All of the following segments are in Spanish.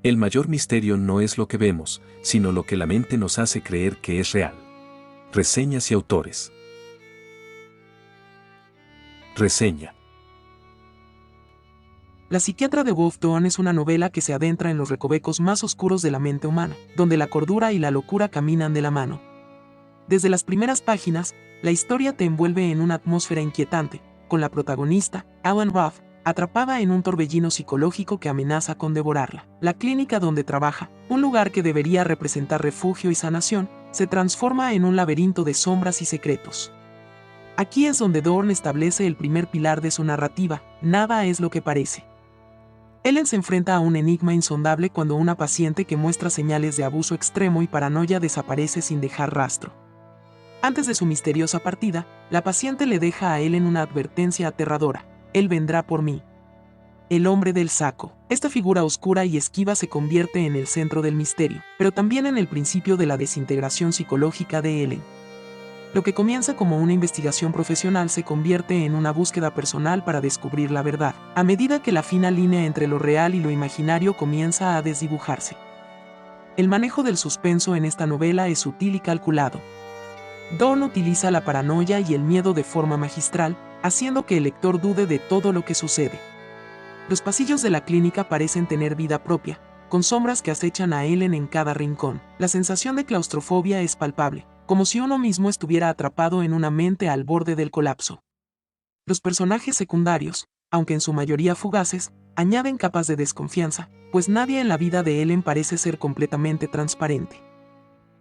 El mayor misterio no es lo que vemos, sino lo que la mente nos hace creer que es real. Reseñas y autores. Reseña. La psiquiatra de Wolf Doan es una novela que se adentra en los recovecos más oscuros de la mente humana, donde la cordura y la locura caminan de la mano. Desde las primeras páginas, la historia te envuelve en una atmósfera inquietante, con la protagonista, Ellen Roth, atrapada en un torbellino psicológico que amenaza con devorarla. La clínica donde trabaja, un lugar que debería representar refugio y sanación, se transforma en un laberinto de sombras y secretos. Aquí es donde Dorn establece el primer pilar de su narrativa: nada es lo que parece. Ellen se enfrenta a un enigma insondable cuando una paciente que muestra señales de abuso extremo y paranoia desaparece sin dejar rastro. Antes de su misteriosa partida, la paciente le deja a Ellen una advertencia aterradora: él vendrá por mí. El hombre del saco. Esta figura oscura y esquiva se convierte en el centro del misterio, pero también en el principio de la desintegración psicológica de Ellen. Lo que comienza como una investigación profesional se convierte en una búsqueda personal para descubrir la verdad, a medida que la fina línea entre lo real y lo imaginario comienza a desdibujarse. El manejo del suspenso en esta novela es sutil y calculado. Dorn utiliza la paranoia y el miedo de forma magistral, haciendo que el lector dude de todo lo que sucede. Los pasillos de la clínica parecen tener vida propia, con sombras que acechan a Ellen en cada rincón. La sensación de claustrofobia es palpable, como si uno mismo estuviera atrapado en una mente al borde del colapso. Los personajes secundarios, aunque en su mayoría fugaces, añaden capas de desconfianza, pues nadie en la vida de Ellen parece ser completamente transparente.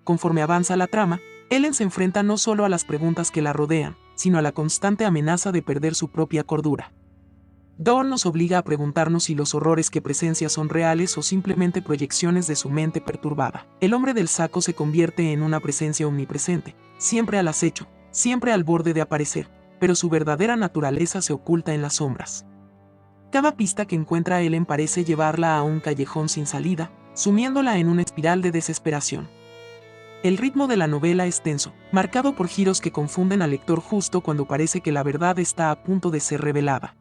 Conforme avanza la trama, Ellen se enfrenta no solo a las preguntas que la rodean, sino a la constante amenaza de perder su propia cordura. Dorn nos obliga a preguntarnos si los horrores que presencia son reales o simplemente proyecciones de su mente perturbada. El hombre del saco se convierte en una presencia omnipresente, siempre al acecho, siempre al borde de aparecer, pero su verdadera naturaleza se oculta en las sombras. Cada pista que encuentra Ellen parece llevarla a un callejón sin salida, sumiéndola en una espiral de desesperación. El ritmo de la novela es tenso, marcado por giros que confunden al lector justo cuando parece que la verdad está a punto de ser revelada.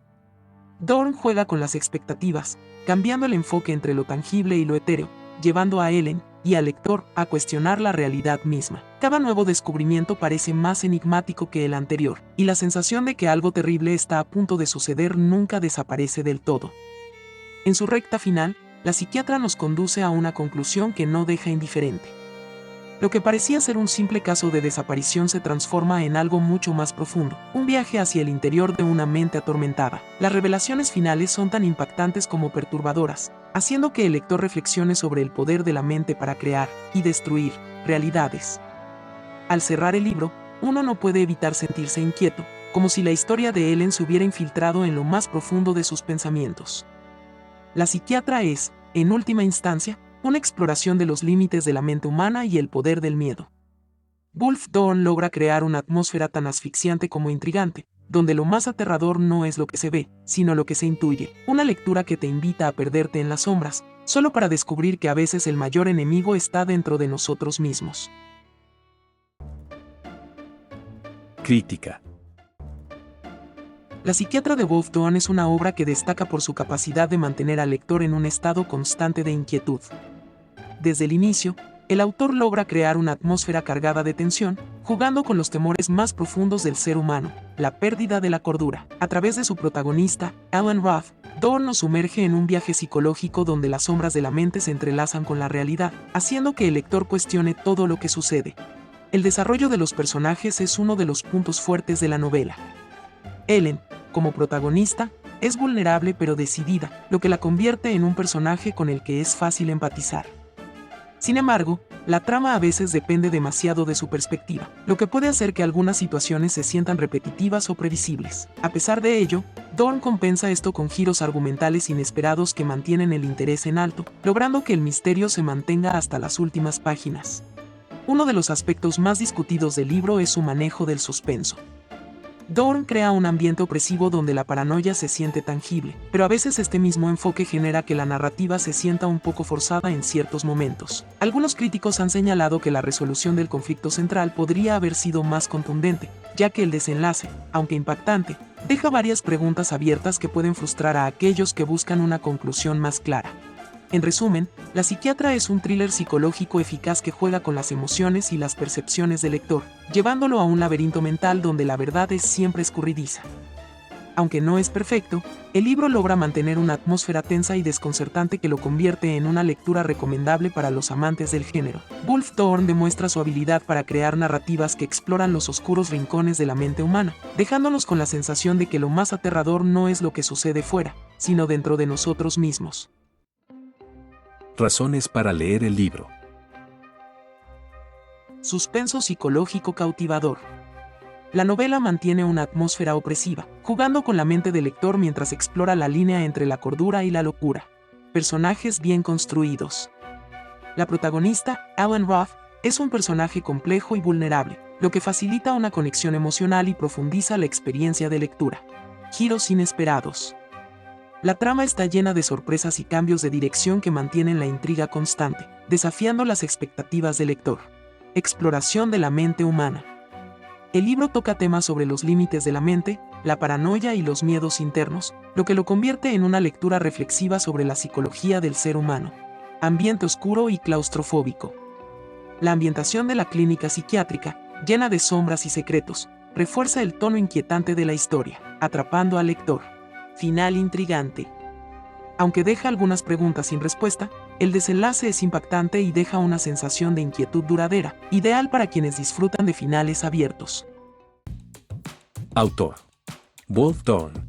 Dorn juega con las expectativas, cambiando el enfoque entre lo tangible y lo etéreo, llevando a Ellen y al lector a cuestionar la realidad misma. Cada nuevo descubrimiento parece más enigmático que el anterior, y la sensación de que algo terrible está a punto de suceder nunca desaparece del todo. En su recta final, la psiquiatra nos conduce a una conclusión que no deja indiferente. Lo que parecía ser un simple caso de desaparición se transforma en algo mucho más profundo, un viaje hacia el interior de una mente atormentada. Las revelaciones finales son tan impactantes como perturbadoras, haciendo que el lector reflexione sobre el poder de la mente para crear y destruir realidades. Al cerrar el libro, uno no puede evitar sentirse inquieto, como si la historia de Ellen se hubiera infiltrado en lo más profundo de sus pensamientos. La psiquiatra es, en última instancia, una exploración de los límites de la mente humana y el poder del miedo. Wolf Doan logra crear una atmósfera tan asfixiante como intrigante, donde lo más aterrador no es lo que se ve, sino lo que se intuye. Una lectura que te invita a perderte en las sombras, solo para descubrir que a veces el mayor enemigo está dentro de nosotros mismos. Crítica. La psiquiatra de Wolf Doan es una obra que destaca por su capacidad de mantener al lector en un estado constante de inquietud. Desde el inicio, el autor logra crear una atmósfera cargada de tensión, jugando con los temores más profundos del ser humano, la pérdida de la cordura. A través de su protagonista, Ellen Roth, Dorn nos sumerge en un viaje psicológico donde las sombras de la mente se entrelazan con la realidad, haciendo que el lector cuestione todo lo que sucede. El desarrollo de los personajes es uno de los puntos fuertes de la novela. Ellen, como protagonista, es vulnerable pero decidida, lo que la convierte en un personaje con el que es fácil empatizar. Sin embargo, la trama a veces depende demasiado de su perspectiva, lo que puede hacer que algunas situaciones se sientan repetitivas o previsibles. A pesar de ello, Dorn compensa esto con giros argumentales inesperados que mantienen el interés en alto, logrando que el misterio se mantenga hasta las últimas páginas. Uno de los aspectos más discutidos del libro es su manejo del suspenso. Dorn crea un ambiente opresivo donde la paranoia se siente tangible, pero a veces este mismo enfoque genera que la narrativa se sienta un poco forzada en ciertos momentos. Algunos críticos han señalado que la resolución del conflicto central podría haber sido más contundente, ya que el desenlace, aunque impactante, deja varias preguntas abiertas que pueden frustrar a aquellos que buscan una conclusión más clara. En resumen, La psiquiatra es un thriller psicológico eficaz que juega con las emociones y las percepciones del lector, llevándolo a un laberinto mental donde la verdad es siempre escurridiza. Aunque no es perfecto, el libro logra mantener una atmósfera tensa y desconcertante que lo convierte en una lectura recomendable para los amantes del género. Wolf Thorne demuestra su habilidad para crear narrativas que exploran los oscuros rincones de la mente humana, dejándonos con la sensación de que lo más aterrador no es lo que sucede fuera, sino dentro de nosotros mismos. Razones para leer el libro. Suspenso psicológico cautivador. La novela mantiene una atmósfera opresiva, jugando con la mente del lector mientras explora la línea entre la cordura y la locura. Personajes bien construidos. La protagonista, Alan Roth, es un personaje complejo y vulnerable, lo que facilita una conexión emocional y profundiza la experiencia de lectura. Giros inesperados. La trama está llena de sorpresas y cambios de dirección que mantienen la intriga constante, desafiando las expectativas del lector. Exploración de la mente humana. El libro toca temas sobre los límites de la mente, la paranoia y los miedos internos, lo que lo convierte en una lectura reflexiva sobre la psicología del ser humano. Ambiente oscuro y claustrofóbico. La ambientación de la clínica psiquiátrica, llena de sombras y secretos, refuerza el tono inquietante de la historia, atrapando al lector. Final intrigante. Aunque deja algunas preguntas sin respuesta, el desenlace es impactante y deja una sensación de inquietud duradera, ideal para quienes disfrutan de finales abiertos. Autor: Wolf Thorne.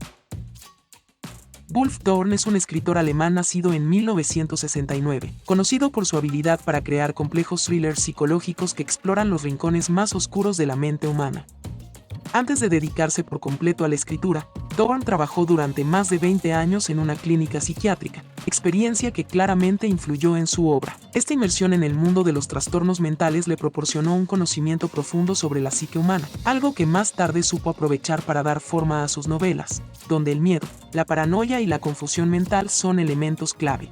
Wolf Thorne es un escritor alemán nacido en 1969, conocido por su habilidad para crear complejos thrillers psicológicos que exploran los rincones más oscuros de la mente humana. Antes de dedicarse por completo a la escritura, Thorne trabajó durante más de 20 años en una clínica psiquiátrica, experiencia que claramente influyó en su obra. Esta inmersión en el mundo de los trastornos mentales le proporcionó un conocimiento profundo sobre la psique humana, algo que más tarde supo aprovechar para dar forma a sus novelas, donde el miedo, la paranoia y la confusión mental son elementos clave.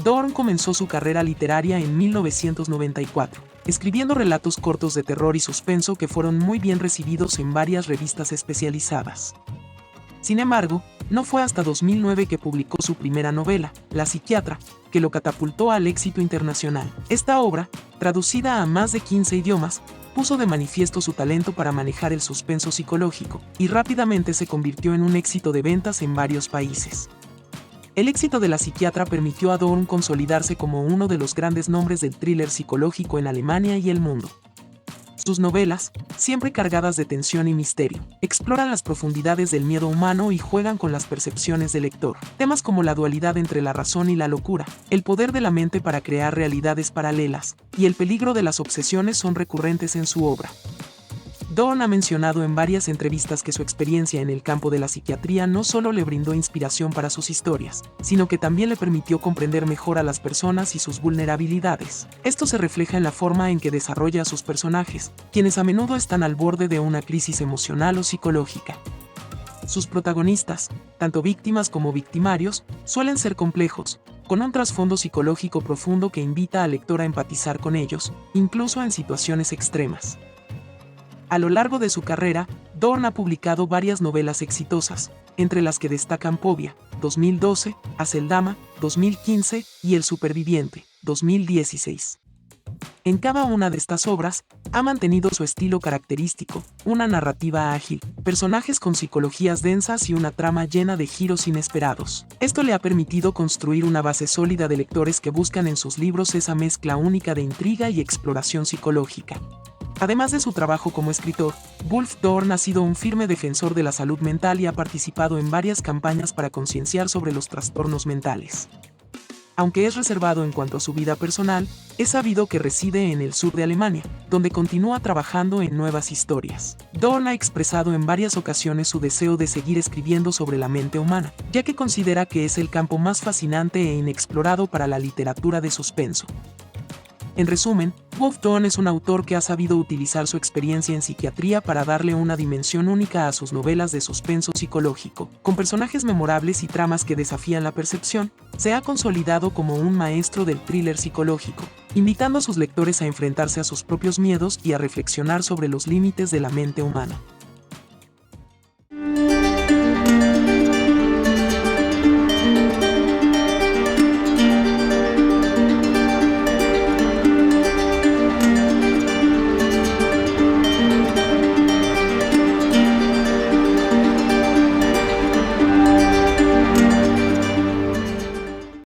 Thorne comenzó su carrera literaria en 1994. Escribiendo relatos cortos de terror y suspenso que fueron muy bien recibidos en varias revistas especializadas. Sin embargo, no fue hasta 2009 que publicó su primera novela, La psiquiatra, que lo catapultó al éxito internacional. Esta obra, traducida a más de 15 idiomas, puso de manifiesto su talento para manejar el suspenso psicológico, y rápidamente se convirtió en un éxito de ventas en varios países. El éxito de La psiquiatra permitió a Thorne consolidarse como uno de los grandes nombres del thriller psicológico en Alemania y el mundo. Sus novelas, siempre cargadas de tensión y misterio, exploran las profundidades del miedo humano y juegan con las percepciones del lector. Temas como la dualidad entre la razón y la locura, el poder de la mente para crear realidades paralelas, y el peligro de las obsesiones son recurrentes en su obra. Thorne ha mencionado en varias entrevistas que su experiencia en el campo de la psiquiatría no solo le brindó inspiración para sus historias, sino que también le permitió comprender mejor a las personas y sus vulnerabilidades. Esto se refleja en la forma en que desarrolla a sus personajes, quienes a menudo están al borde de una crisis emocional o psicológica. Sus protagonistas, tanto víctimas como victimarios, suelen ser complejos, con un trasfondo psicológico profundo que invita al lector a empatizar con ellos, incluso en situaciones extremas. A lo largo de su carrera, Thorne ha publicado varias novelas exitosas, entre las que destacan Povia, 2012, Aceldama, 2015 y El superviviente, 2016. En cada una de estas obras, ha mantenido su estilo característico, una narrativa ágil, personajes con psicologías densas y una trama llena de giros inesperados. Esto le ha permitido construir una base sólida de lectores que buscan en sus libros esa mezcla única de intriga y exploración psicológica. Además de su trabajo como escritor, Wolf Thorne ha sido un firme defensor de la salud mental y ha participado en varias campañas para concienciar sobre los trastornos mentales. Aunque es reservado en cuanto a su vida personal, es sabido que reside en el sur de Alemania, donde continúa trabajando en nuevas historias. Thorne ha expresado en varias ocasiones su deseo de seguir escribiendo sobre la mente humana, ya que considera que es el campo más fascinante e inexplorado para la literatura de suspenso. En resumen, Wolf Thorne es un autor que ha sabido utilizar su experiencia en psiquiatría para darle una dimensión única a sus novelas de suspenso psicológico. Con personajes memorables y tramas que desafían la percepción, se ha consolidado como un maestro del thriller psicológico, invitando a sus lectores a enfrentarse a sus propios miedos y a reflexionar sobre los límites de la mente humana.